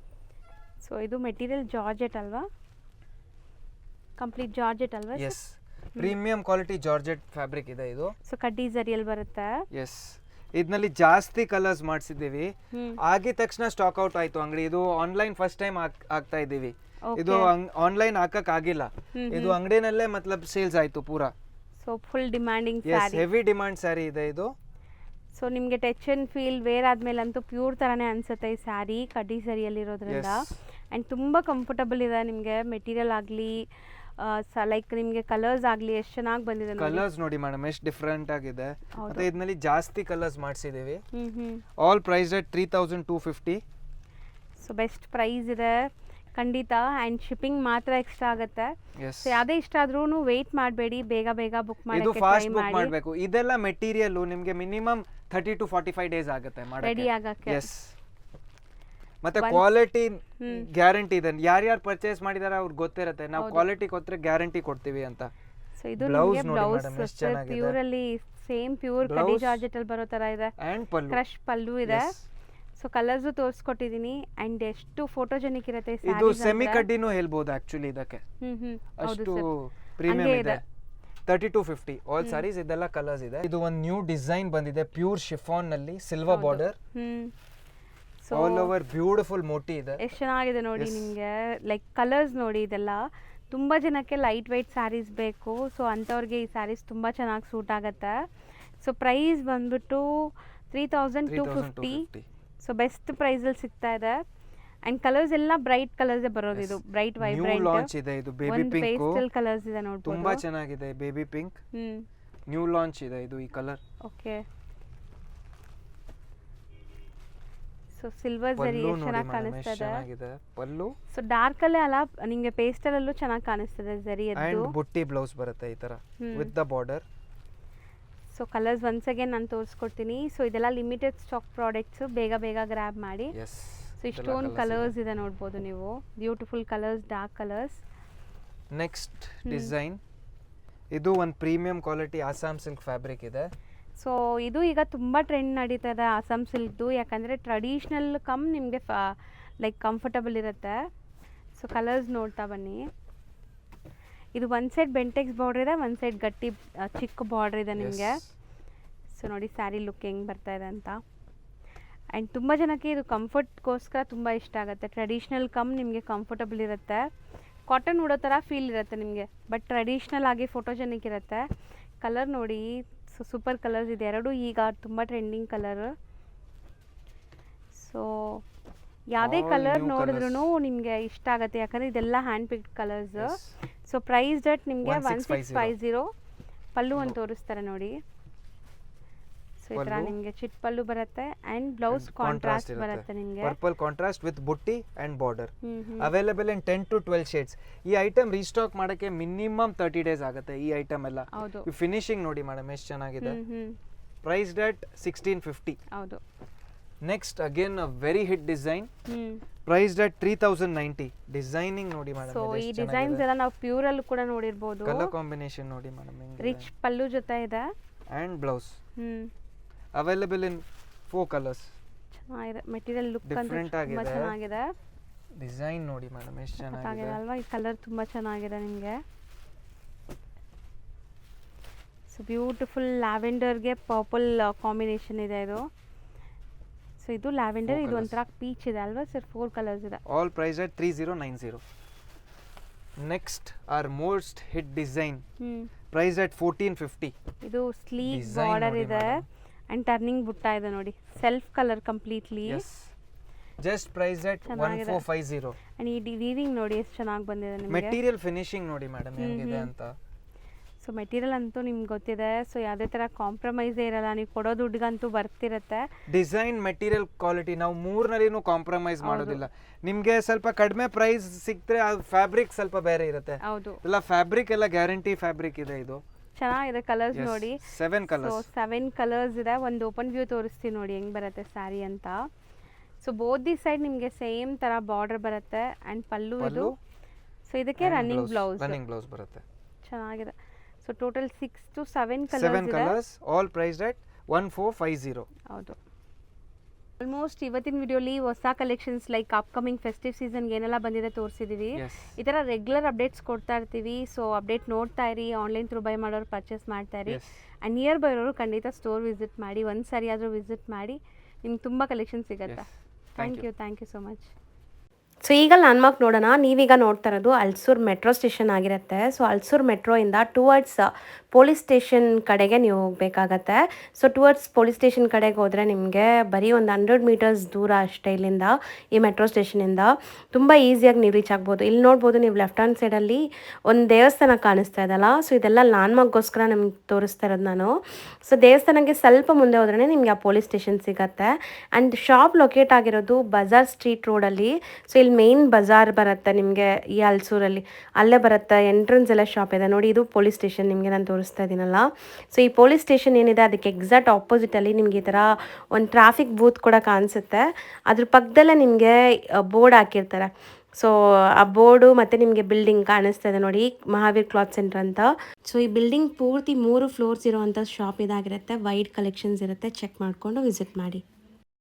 So ಇದು ಮೆಟೀರಿಯಲ್ ಜಾರ್ಜೆಟ್ ಅಲ್ವಾ? ಕಂಪ್ಲೀಟ್ ಜಾರ್ಜೆಟ್ ಅಲ್ವಾ? Yes, premium quality georgette fabric ಇದೆ ಇದು. ಸೊ ಕಡ್ಡಿ ಜರಿಯಲ್ಲಿ ಬರುತ್ತೆ. ಎಸ್, ಇದರಲ್ಲಿ ಜಾಸ್ತಿ ಕಲರ್ಸ್ ಮಾಡಿಸಿದ್ದೀವಿ. ಆಗಿದ ತಕ್ಷಣ ಸ್ಟಾಕ್ ಔಟ್ ಆಯ್ತು ಅಂಗಡಿ. ಇದು ಆನ್ಲೈನ್ ಫಸ್ಟ್ ಟೈಮ್ ಆಗ್ತಾ ಇದ್ದೀವಿ. ಇದು ಆನ್ಲೈನ್ ಹಾಕಕ್ ಆಗಿಲ್ಲ, ಇದು ಅಂಗಡಿನಲ್ಲೇ ಮತ್ಲಬ್ ಸೇಲ್ಸ್ ಆಯ್ತು ಪೂರಾ. So full demanding yes, saree, heavy demand saree ಇದೆ ಇದು. ಸೊ ನಿಮಗೆ ಟಚ್ ಅಂಡ್ ಫೀಲ್ ವೇರ್ ಆದ್ಮೇಲೆ ಅಂತೂ ಪ್ಯೂರ್ ತರಾನೇ ಅನ್ಸುತ್ತೆ ಈ ಸ್ಯಾರಿ, ಕಡ್ಡಿ ಸರಿಯಲ್ಲಿ ಇರೋದ್ರಿಂದ. ಆ್ಯಂಡ್ ತುಂಬ ಕಂಫರ್ಟಬಲ್ ಇದೆ ನಿಮಗೆ, ಮೆಟೀರಿಯಲ್ ಆಗಲಿ ಲೈಕ್ ನಿಮಗೆ ಕಲರ್ಸ್ ಆಗಲಿ ಎಷ್ಟು ಚೆನ್ನಾಗಿ ಬಂದಿದೆ. ಕಲರ್ಸ್ ನೋಡಿ ಮೇಡಮ್ ಎಷ್ಟು ಡಿಫ್ರೆಂಟ್ ಆಗಿದೆ. ಮತ್ತೆ ಇದರಲ್ಲಿ ಜಾಸ್ತಿ ಕಲರ್ಸ್ ಮಾಡಿಸಿದೀವಿ. All price at 3250. So best price ಇದೆ ಖಂಡಿತ. ಆ್ಯಂಡ್ ಶಿಪ್ಪಿಂಗ್ ಮಾತ್ರ ಎಕ್ಸ್ಟ್ರಾ ಆಗುತ್ತೆ. ಸೊ ಯಾವುದೇ ಇಷ್ಟ ಆದ್ರೂ ವೇಟ್ ಮಾಡಬೇಡಿ, ಬೇಗ ಬೇಗ ಬುಕ್ ಮಾಡಿ. ಇದು ಫಾಸ್ಟ್ ಬುಕ್ ಮಾಡಬೇಕು. ಇದೆಲ್ಲ ಮೆಟೀರಿಯಲ್ ನಿಮಗೆ ಮಿನಿಮಮ್ 30 to 45 ಡೇಸ್ ಆಗುತ್ತೆ ರೆಡಿ ಆಗಕ್ಕೆ. ಎಸ್, ಮತ್ತೆ ಕ್ವಾಲಿಟಿ ಗ್ಯಾರಂಟಿ ಇದೆ. ಯಾರ್ಯಾರು ಪರ್ಚೇಸ್ ಮಾಡಿದಾರೆ ಅವ್ರಿಗೆ ಗೊತ್ತಿರುತ್ತೆ, ನಾವು ಕ್ವಾಲಿಟಿ ಕೊಟ್ಟರೆ ಗ್ಯಾರಂಟಿ ಕೊಡ್ತೀವಿ ಅಂತ. ಸೊ ಇದು ನಿಮಗೆ ಬ್ಲೌಸ್ ಪ್ಯೂರ್ ಅಲ್ಲಿ ಸೇಮ್ ಪ್ಯೂರ್ ಕಡ್ಡಿ ಜಾರ್ಜೆಟ್ ಅಲ್ಲಿ ಬರೋ ತರ ಇದೆ. ಅಂಡ್ ಪಲ್ಲು ಕ್ರಶ್ ಪಲ್ಲು ಇದೆ. ಸೊ ಕಲರ್ಸ್ ತೋರಿಸ್ಕೊಟ್ಟಿದ್ದೀನಿ. ಅಂಡ್ ಎಷ್ಟು ಫೋಟೋಜೆನಿಕ್ ಇರುತ್ತೆ ಇದು. ಸೆಮಿ ಕಡ್ಡಿನೂ ಹೇಳ್ಬೋದು ಆಕ್ಚುಲಿ ಇದಕ್ಕೆ, ಅಷ್ಟು ಪ್ರೀಮಿಯಂ ಇದೆ. 3250 ಆಲ್ ಸಾರೀಸ್. ಇದೆಲ್ಲ ಕಲರ್ಸ್ ಇದೆ. ಇದು ಒಂದು ನ್ಯೂ ಡಿಸೈನ್ ಬಂದಿದೆ, ಪ್ಯೂರ್ ಶಿಫಾನ್ ನಲ್ಲಿ silver border, all over beautiful ಮೋಟಿ ಇದೆ. ಎಷ್ಟು ಚೆನ್ನಾಗಿದೆ ನೋಡಿ ನಿಮಗೆ. ಲೈಕ್ ಕಲರ್ಸ್ ನೋಡಿ, ಇದೆಲ್ಲ ತುಂಬ ಜನಕ್ಕೆ ಲೈಟ್ ವೆಯ್ಟ್ ಸ್ಯಾರೀಸ್ ಬೇಕು. ಸೊ ಅಂಥವ್ರಿಗೆ ಈ ಸ್ಯಾರೀಸ್ ತುಂಬ ಚೆನ್ನಾಗಿ ಸೂಟ್ ಆಗುತ್ತೆ. ಸೊ ಪ್ರೈಸ್ ಬಂದ್ಬಿಟ್ಟು 3250. ಸೊ ಬೆಸ್ಟ್ ಪ್ರೈಸಲ್ಲಿ ಸಿಗ್ತಾ ಇದೆ. ಅಂಡ್ ಕಲರ್ಸ್ ಎಲ್ಲ ಬ್ರೈಟ್ ಕಲರ್ಸ್ ಬರೋದು. ಇದು ಬ್ರೈಟ್ ವೈಬ್ರೆಂಟ್ ಲಾಂಚ್ ಇದೆ. ಇದು ಬೇಬಿ ಪಿಂಕ್ ಪೇಸ್ಟಲ್ ಕಲರ್ಸ್ ಇದೆ ನೋಡಬಹುದು, ತುಂಬಾ ಚೆನ್ನಾಗಿದೆ. ಬೇಬಿ ಪಿಂಕ್ ನ್ಯೂ ಲಾಂಚ್ ಇದೆ ಇದು ಈ ಕಲರ್. ಓಕೆ, ಸೊ ಸಿಲ್ವರ್ ಜರಿ ಚೆನ್ನಾಗಿ ಕಾಣಿಸ್ತಾ ಇದೆ ಪಲ್ಲು. ಸೊ ಡಾರ್ಕ್ ಅಲ್ಲೇ ಅಲ್ಲ, ನಿಮಗೆ ಪೇಸ್ಟಲ್ ಅಲ್ಲೂ ಚೆನ್ನಾಗಿ ಕಾಣಿಸ್ತದೆ ಜರಿ. ಅದು ಅಂಡ್ ಬುಟ್ಟಿ ಬ್ಲೌಸ್ ಬರುತ್ತೆ ಈ ತರ with the border. So colours once again ನಾನು ತೋರಿಸ್ಕೊಡ್ತೀನಿ. ಸೊ ಇದೆಲ್ಲ ಲಿಮಿಟೆಡ್ ಸ್ಟಾಕ್ ಪ್ರಾಡಕ್ಟ್ಸ್, ಬೇಗ ಬೇಗ ಗ್ರ್ಯಾಬ್ ಮಾಡಿ. ಸೊ ಇಷ್ಟೊಂದು ಕಲರ್ಸ್ ಇದೆ ನೋಡ್ಬೋದು ನೀವು, beautiful colours, dark colours. Next design ಇದು ಒಂದು premium quality Assam silk fabric ಇದೆ. ಸೊ ಇದು ಈಗ ತುಂಬ ಟ್ರೆಂಡ್ ನಡೀತಾ ಇದೆ ಆಸಾಮ್ ಸಿಲ್ಕ್ದು, ಯಾಕಂದರೆ ಟ್ರೆಡಿಷ್ನಲ್ ಕಮ್ ನಿಮಗೆ ಲೈಕ್ ಕಂಫರ್ಟಬಲ್ ಇರುತ್ತೆ. ಸೊ ಕಲರ್ಸ್ ನೋಡ್ತಾ ಬನ್ನಿ. ಇದು ಒಂದು ಸೈಡ್ ಬೆಂಟೆಕ್ಸ್ ಬಾರ್ಡರ್ ಇದೆ, ಒಂದು ಸೈಡ್ ಗಟ್ಟಿ ಚಿಕ್ಕ ಬಾರ್ಡರ್ ಇದೆ ನಿಮಗೆ. ಸೊ ನೋಡಿ ಸ್ಯಾರಿ ಲುಕ್ ಹೆಂಗೆ ಬರ್ತಾ ಇದೆ ಅಂತ. ಆ್ಯಂಡ್ ತುಂಬ ಜನಕ್ಕೆ ಇದು ಕಂಫರ್ಟ್ಗೋಸ್ಕರ ತುಂಬ ಇಷ್ಟ ಆಗುತ್ತೆ. ಟ್ರೆಡಿಷ್ನಲ್ ಕಮ್ ನಿಮಗೆ ಕಂಫರ್ಟಬಲ್ ಇರುತ್ತೆ, ಕಾಟನ್ ಉಡೋ ಥರ ಫೀಲ್ ಇರುತ್ತೆ ನಿಮಗೆ, ಬಟ್ ಟ್ರೆಡಿಷ್ನಲ್ ಆಗಿ ಫೋಟೋಜೆನಿಕ್ ಇರುತ್ತೆ. ಕಲರ್ ನೋಡಿ, ಸೊ ಸೂಪರ್ ಕಲರ್ಸ್ ಇದೆ ಎರಡು, ಈಗ ತುಂಬ ಟ್ರೆಂಡಿಂಗ್ ಕಲರ್. ಸೊ ಯಾವುದೇ ಕಲರ್ ನೋಡಿದ್ರೂ ನಿಮಗೆ ಇಷ್ಟ ಆಗುತ್ತೆ, ಯಾಕಂದರೆ ಇದೆಲ್ಲ hand picked colours. So price at ನಿಮಗೆ 1650. ಪಲ್ಲು ಅಂತ ತೋರಿಸ್ತಾರೆ ನೋಡಿ. ಸೊ ಈ ಥರ ನಿಮಗೆ ಚಿಟ್ ಪಲ್ಲು ಬರುತ್ತೆ ಆ್ಯಂಡ್ ಬ್ಲೌಸ್ ಕಾಂಟ್ರಾಸ್ಟ್ ಬರುತ್ತೆ ನಿಮಗೆ. Purple contrast with butti and border. Available in 10 to 12 shades. ಈ ಐಟಮ್ ರೀಸ್ಟಾಕ್ ಮಾಡೋಕ್ಕೆ ಮಿನಿಮಮ್ 30 ಡೇಸ್ ಆಗುತ್ತೆ ಈ ಐಟಮ್ ಎಲ್ಲ. ಫಿನಿಶಿಂಗ್ ನೋಡಿ ಮೇಡಮ್ ಎಷ್ಟು ಚೆನ್ನಾಗಿದೆ. Price at 1650. ಹೌದು. Next again a very hit design, price at 3090. Designing ನೋಡಿ ಮೇಡಮ್. ಸೊ ಈ ಡಿಸೈನ್ಸ್ ಎಲ್ಲ ನಾವು ಪ್ಯೂರ್ ಅಲ್ಲಿ ಕೂಡ ನೋಡಿರಬಹುದು. ಕಲರ್ ಕಾಂಬಿನೇಷನ್ ನೋಡಿ ಮೇಡಮ್, ರಿಚ್ ಪಲ್ಲು ಜೊತೆ ಇದೆ and blouse. Available in 4 colours. ಚೆನ್ನಾಗಿದೆ ಮೆಟೀರಿಯಲ್, ಲುಕ್ ಡಿಫರೆಂಟ್ ಆಗಿದೆ, ಚೆನ್ನಾಗಿದೆ. ಡಿಸೈನ್ ನೋಡಿ ಮೇಡಮ್ ಎಷ್ಟು ಚೆನ್ನಾಗಿದೆ ಅಲ್ವಾ? ಈ ಕಲರ್ ತುಂಬಾ ಚೆನ್ನಾಗಿದೆ ನಿಮಗೆ. ಸೊ ಬ್ಯೂಟಿಫುಲ್ ಲ್ಯಾವೆಂಡರ್ಗೆ ಪರ್ಪಲ್ ಕಾಂಬಿನೇಷನ್ ಇದೆ ಇದು. ಸೊ ಇದು ಲ್ಯಾವೆಂಡರ್, ಇದು ಒಂಥರ ಪೀಚ್ ಇದೆ ಅಲ್ವಾ ಸರ್? 4 ಕಲರ್ಸ್ ಇದೆ. All price at 3090. Next are most hit design, price at 1450. ಇದು ಸ್ಲೀಕ್ ಬಾರ್ಡರ್ ಇದೆ ಅಂಡ್ ಟರ್ನಿಂಗ್ ಬುಟ್ಟ ಇದೆ ನೋಡಿ, self colour completely. Just price at ಚೆನ್ನಾಗಿದೆ. 1450. ಆ್ಯಂಡ್ ಈ ವೀವಿಂಗ್ ನೋಡಿ ಎಷ್ಟು ಚೆನ್ನಾಗಿ ಬಂದಿದೆ ನಿಮಗೆ. ಮೆಟೀರಿಯಲ್ ಫಿನಿಶಿಂಗ್ ನೋಡಿ ಮೇಡಮ್ ಹೆಂಗಿದೆ ಅಂತ. ಸೊ ಮೆಟೀರಿಯಲ್ ಅಂತೂ ನಿಮ್ಗೆ ಗೊತ್ತಿದೆ. ಸೊ ಯಾವುದೇ ಥರ ಕಾಂಪ್ರಮೈಸೇ ಇರಲ್ಲ, ನೀವು ಕೊಡೋ ದುಡ್ಡಿಗಂತೂ ಬರ್ತಿರುತ್ತೆ. ಡಿಸೈನ್ ಮೆಟೀರಿಯಲ್ ಕ್ವಾಲಿಟಿ ನಾವು ಮೂರನಲ್ಲಿನೂ ಕಾಂಪ್ರಮೈಸ್ ಮಾಡೋದಿಲ್ಲ. ನಿಮಗೆ ಸ್ವಲ್ಪ ಕಡಿಮೆ ಪ್ರೈಸ್ ಸಿಕ್ತರೆ ಅದು ಫ್ಯಾಬ್ರಿಕ್ ಸ್ವಲ್ಪ ಬೇರೆ ಇರುತ್ತೆ. ಹೌದು, ಎಲ್ಲ ಫ್ಯಾಬ್ರಿಕ್ ಎಲ್ಲ ಗ್ಯಾರಂಟಿ ಫ್ಯಾಬ್ರಿಕ್ ಇದೆ. ಇದು ಚೆನ್ನಾಗಿದೆ. ಕಲರ್ಸ್ ನೋಡಿ, 7 ಸೊ ಕಲರ್ಸ್. 7 ಕಲರ್ಸ್ ಇದೆ. ಒಂದು ಓಪನ್ ವ್ಯೂ ತೋರಿಸ್ತೀನಿ ನೋಡಿ ಹೆಂಗೆ ಬರುತ್ತೆ ಸ್ಯಾರಿ ಅಂತ. ಸೊ ಬೋತ್ ದಿ ಸೈಡ್ ನಿಮಗೆ ಸೇಮ್ ಥರ ಬಾರ್ಡರ್ ಬರುತ್ತೆ ಆ್ಯಂಡ್ ಪಲ್ಲು ಇದು. ಸೊ ಇದಕ್ಕೆ ರನ್ನಿಂಗ್ ಬ್ಲೌಸ್ ಬರುತ್ತೆ. ಚೆನ್ನಾಗಿದೆ. ಸೊ ಟೋಟಲ್ 6 to 7 7 ಕಲರ್ಸ್ ಇದೆ. Colours all priced at 1450. ಹೌದು. ಆಲ್ಮೋಸ್ಟ್ ಇವತ್ತಿನ ವಿಡಿಯೋಲಿ ಹೊಸ ಕಲೆಕ್ಷನ್ಸ್ ಲೈಕ್ ಅಪ್ಕಮಿಂಗ್ ಫೆಸ್ಟಿವ್ ಸೀಸನ್ಗೆ ಏನೆಲ್ಲ ಬಂದಿದೆ ತೋರಿಸಿದ್ದೀವಿ. Yes. ಈ ಥರ ರೆಗ್ಯುಲರ್ ಅಪ್ಡೇಟ್ಸ್ ಕೊಡ್ತಾ ಇರ್ತೀವಿ. ಸೊ ಅಪ್ಡೇಟ್ ನೋಡ್ತಾ ಇರಿ, ಆನ್ಲೈನ್ ಥ್ರೂ ಬೈ ಮಾಡೋರು ಪರ್ಚೇಸ್ ಮಾಡ್ತಾ ಇರಿ. Yes. ಆ್ಯಂಡ್ ನಿಯರ್ ಬೈ ಇರೋರು ಖಂಡಿತ ಸ್ಟೋರ್ ವಿಸಿಟ್ ಮಾಡಿ, ಒಂದು ಸರಿ ಆದರೂ ವಿಸಿಟ್ ಮಾಡಿ, ನಿಮ್ಗೆ ತುಂಬ ಕಲೆಕ್ಷನ್ ಸಿಗುತ್ತೆ. Yes. Thank you so much. So ಈಗ ಲ್ಯಾಂಡ್ಮಾರ್ಕ್ ನೋಡೋಣ. ನೀವೀಗ ನೋಡ್ತಾ ಇರೋದು ಅಲ್ಸೂರ್ ಮೆಟ್ರೋ ಸ್ಟೇಷನ್ ಆಗಿರುತ್ತೆ. ಸೊ ಅಲ್ಸೂರ್ ಮೆಟ್ರೋಯಿಂದ ಟುವರ್ಡ್ಸ್ ಪೊಲೀಸ್ ಸ್ಟೇಷನ್ ಕಡೆಗೆ ನೀವು ಹೋಗಬೇಕಾಗತ್ತೆ. ಸೊ ಟುವರ್ಡ್ಸ್ ಪೊಲೀಸ್ ಸ್ಟೇಷನ್ ಕಡೆಗೆ ಹೋದರೆ ನಿಮಗೆ ಬರೀ ಒಂದು 100 ಮೀಟರ್ಸ್ ದೂರ ಅಷ್ಟೇ ಇಲ್ಲಿಂದ, ಈ ಮೆಟ್ರೋ ಸ್ಟೇಷನಿಂದ. ತುಂಬ ಈಸಿಯಾಗಿ ನೀವು ರೀಚ್ ಆಗ್ಬೋದು. ಇಲ್ಲಿ ನೋಡ್ಬೋದು ನೀವು ಲೆಫ್ಟ್ ಹ್ಯಾಂಡ್ ಸೈಡಲ್ಲಿ ಒಂದು ದೇವಸ್ಥಾನ ಕಾಣಿಸ್ತಾ ಇದಲ್ಲ. ಸೊ ಇದೆಲ್ಲ ಲ್ಯಾಂಡ್ಮಾರ್ಕ್ಗೋಸ್ಕರ ನಿಮ್ಗೆ ತೋರಿಸ್ತಾ ಇರೋದು ನಾನು. ಸೊ ದೇವಸ್ಥಾನಕ್ಕೆ ಸ್ವಲ್ಪ ಮುಂದೆ ಹೋದ್ರೇ ನಿಮಗೆ ಆ ಪೊಲೀಸ್ ಸ್ಟೇಷನ್ ಸಿಗುತ್ತೆ. ಆ್ಯಂಡ್ ಶಾಪ್ ಲೊಕೇಟ್ ಆಗಿರೋದು ಬಜಾರ್ ಸ್ಟ್ರೀಟ್ ರೋಡಲ್ಲಿ. ಸೊ ಇಲ್ಲಿ ಮೇನ್ ಬಜಾರ್ ಬರುತ್ತೆ ನಿಮಗೆ ಈ ಅಲ್ಸೂರಲ್ಲಿ, ಅಲ್ಲೇ ಬರುತ್ತೆ. ಎಂಟ್ರೆನ್ಸ್ ಎಲ್ಲ ಶಾಪ್ ಇದೆ ನೋಡಿ. ಇದು ಪೊಲೀಸ್ ಸ್ಟೇಷನ್ ನಿಮಗೆ ನಾನು ತೋರಿಸ್ತಾ ಇದ್ದೀನಲ್ಲ. ಸೊ ಈ ಪೊಲೀಸ್ ಸ್ಟೇಷನ್ ಏನಿದೆ ಅದಕ್ಕೆ ಎಕ್ಸಾಕ್ಟ್ ಆಪೋಸಿಟಲ್ಲಿ ನಿಮಗೆ ಈ ಥರ ಒಂದು ಟ್ರಾಫಿಕ್ ಬೂತ್ ಕೂಡ ಕಾಣಿಸುತ್ತೆ. ಅದ್ರ ಪಕ್ಕದಲ್ಲೇ ನಿಮಗೆ ಬೋರ್ಡ್ ಹಾಕಿರ್ತಾರೆ. ಸೊ ಆ ಬೋರ್ಡು ಮತ್ತು ನಿಮಗೆ ಬಿಲ್ಡಿಂಗ್ ಕಾಣಿಸ್ತಾ ಇದೆ ನೋಡಿ, ಮಹಾವೀರ್ ಕ್ಲಾತ್ ಸೆಂಟರ್ ಅಂತ. ಸೊ ಈ ಬಿಲ್ಡಿಂಗ್ ಪೂರ್ತಿ 3 ಫ್ಲೋರ್ಸ್ ಇರೋವಂಥ ಶಾಪ್ ಇದಾಗಿರುತ್ತೆ. ವೈಡ್ ಕಲೆಕ್ಷನ್ಸ್ ಇರುತ್ತೆ, ಚೆಕ್ ಮಾಡಿಕೊಂಡು ವಿಸಿಟ್ ಮಾಡಿ.